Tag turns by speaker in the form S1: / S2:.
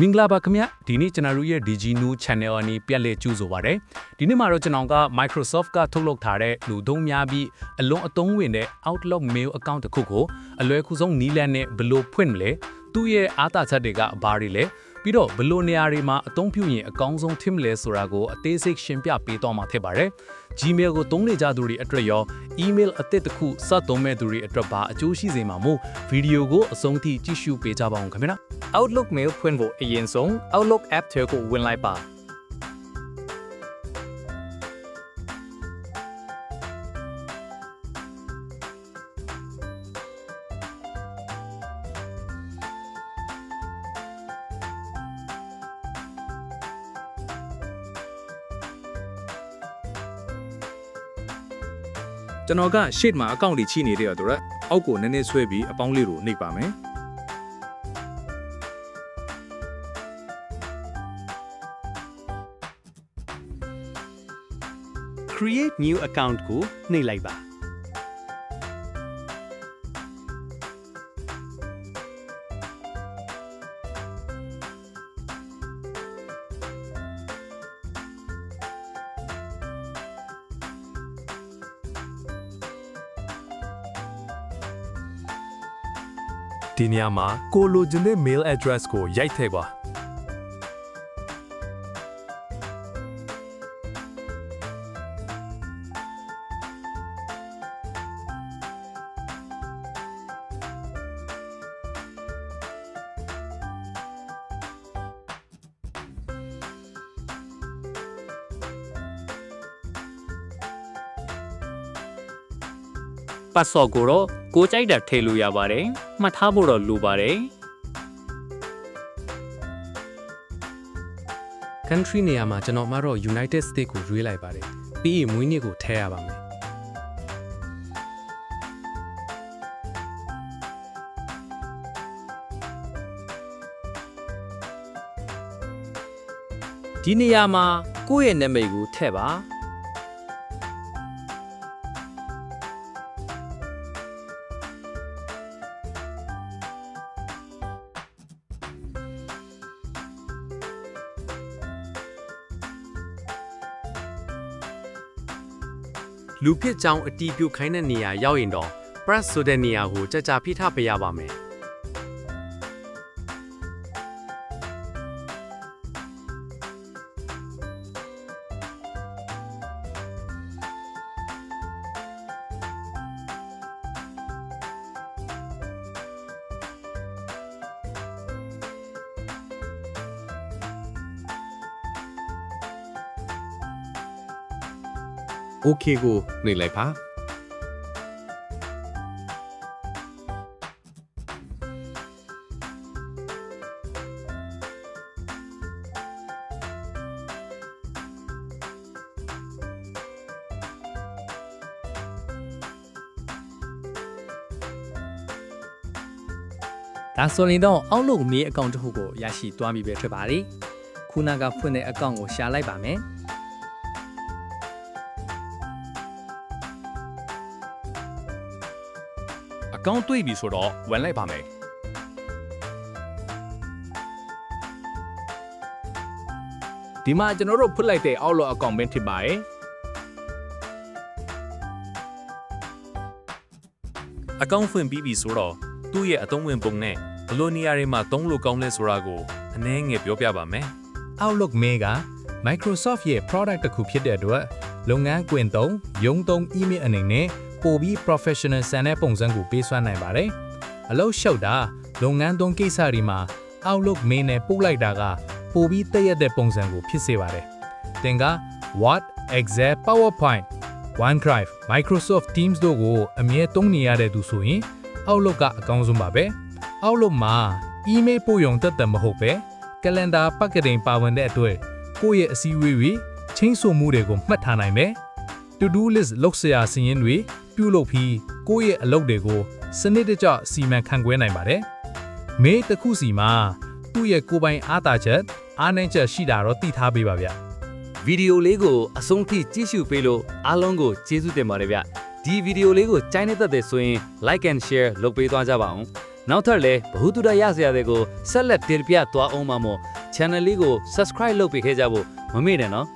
S1: မင်္ဂလာပါခင်ဗျဒီနေ့ကျွန်တော်တို့ရဲ့ DG New Channel အနေပြန်လည်ကြိုဆိုပါရစေဒီနေ့မှာတော့ကျွန်တော်က Microsoft ကထုတ်လုပ်ထားတဲ့လူသုံးများပြီးအလုံးအသုံးဝင်တဲ့ Outlook Mail account တစ်ခုကိုအလွယ်ကူဆုံးနည်းလမ်းနဲ့ဘယ်လိုဖွင့်မလဲသူ့ရဲ့အားသာချက်တွေကဘာတွေလဲပြီးတော့ဘယ်လိုနေရာတွေမှာအသုံးပြုရင်အကောင်းဆုံးထင်မလဲဆိုတာကိုအသေးစိတ်ရှင်းပြပေးသွားမှာဖြစ်ပါတယ် Gmail ကိုသုံးနေကြသူတွေအတွက်ရော email အသစ်တစ်ခုစသုံးမဲ့သူတွေအတွက်ပါအကျိုးရှိစေမှာမို့ဗီဒီယိုကိုအဆုံးထိကြည့်ရှုပေးကြပါအောင်ခင်ဗျာ
S2: Outlook Mail ဖွင့်ဖို့အရင်ဆုံး Outlook App ထဲကိုဝင်လိုက်ပါ
S3: ကျွန်တော်က sheet မှာ account တွေချိနေတဲ့အတွက်အောက်ကိုနည်းနည်းဆွဲပြီးအပေါင်းလေးကိုနှိပ်ပါမယ်
S4: Create new account ကိုနှိပ်လိုက်ပါ
S5: ဒီနေရာမှာကိုလိုချင်တဲ့ mail address ကိုရိုက်ထည့်ပါ
S2: ပတ်စော့ကိုတော့ကိုကြိုက်တာထည့်လို့ရပါတယ်မှတ်ထားဖို့တော့လိုပါတယ်
S1: country နေရာမှာကျွန်တော်မှတော့ United States ကိုရွေးလိုက်ပါတယ်ပြီးရင်မွေးနေ့ကိုထည့်ရပါမယ်
S2: ဒီနေရာမှာကိုယ့်ရဲ့နာမည်ကိုထည့်ပါ
S5: လူဖြစ်ကြောင်းအတီးပြုတ်ခိုင်းတဲ့နေရာရောက်ရင်တော့ press ဆိုတဲ့နေရာကိုကြာကြာဖိထားပေးရပါမယ်โอเคကိုနှိပ်လိုက်ပါ
S2: ဒါဆိုရင်တော့ Outlook Mail account တစ်ခုကိုရရှိသွားပြီပဲဖြစ်ပါတယ်ခုနကဖွင့်တဲ့ account ကိုရှာလိုက်ပါမယ်
S3: အကောင့်တွေ့ပြီဆိုတော့ဝင်လိုက်ပါမယ်ဒီမှာကျွန်တော်တို့ဖွင့်လိုက်တဲ့ Outlook account ပဲဖြစ်ပါတယ်အကောင့်ဖွင့်ပြီးပြီဆိုတော့သူ့ရဲ့အသုံးဝင်ပုံနဲ့ဘယ်လိုနေရာတွေမှာသုံးလို့ကောင်းလဲဆိုတာကိုအနည်းငယ်ပြောပြပါမယ်
S6: Outlook Mail က Microsoft ရဲ့ product တစ်ခုဖြစ်တဲ့အတွက်လုပ်ငန်းကွင်သုံးရုံးသုံး email အနေနဲ့ပိုပြီး professional ဆန်တဲ့ပုံစံကိုပေးစွမ်းနိုင်ပါတယ်။အလုပ်ရှုပ်တာလုပ်ငန်းသုံးကိစ္စတွေမှာ Outlook Mail နဲ့ပို့လိုက်တာကပိုပြီးတည့်ရတဲ့ပုံစံကိုဖြစ်စေပါတယ်။သင်က Word, Excel, PowerPoint, OneDrive, Microsoft Teams တို့ကိုအမြဲသုံးနေရတဲ့သူဆိုရင် Outlook ကအကောင်းဆုံးပါပဲ။ Outlook မှာ email ပို့ရုံသက်သက်မဟုတ်ပဲ calendar ပတ်ကတိန်ပါဝင်တဲ့အတွက်ကိုယ့်ရဲ့အစည်းအဝေးတွေချင်းဆိုမှုတွေကိုမှတ်ထားနိုင်မယ်။ To-do list လုပ်စရာစာရင်းတွေပြုလုပ်ပြီးကိုယ့်ရဲ့အလုပ်တွေကိုစနစ်တကျစီမံခန့်ခွဲနိုင်ပါတယ်။ Mail တစ်ခုစီမှာသူ့ရဲ့ကိုယ်ပိုင်အားသာချက်အားနည်းချက်ရှိတာတော့သိထားပေးပါဗျ။
S4: ဗီဒီယိုလေးကိုအဆုံးထိကြည့်ရှုပေးလို့အားလုံးကိုကျေးဇူးတင်ပါတယ်ဗျဒီဗီဒီယိုလေးကိုကြိုက်နေတတ်တယ်ဆိုရင် like and share လုပ်ပေးသွားကြပါအောင် နောက်ထပ်လည်းဘ ഹുတုဒရစရာတွေကိုဆက်လက်တင်ပြသွားအောင်ပါမို့ channel လေးကို subscribe လုပ်ပေးခဲ့ကြဖို့မမေ့နဲ့နော်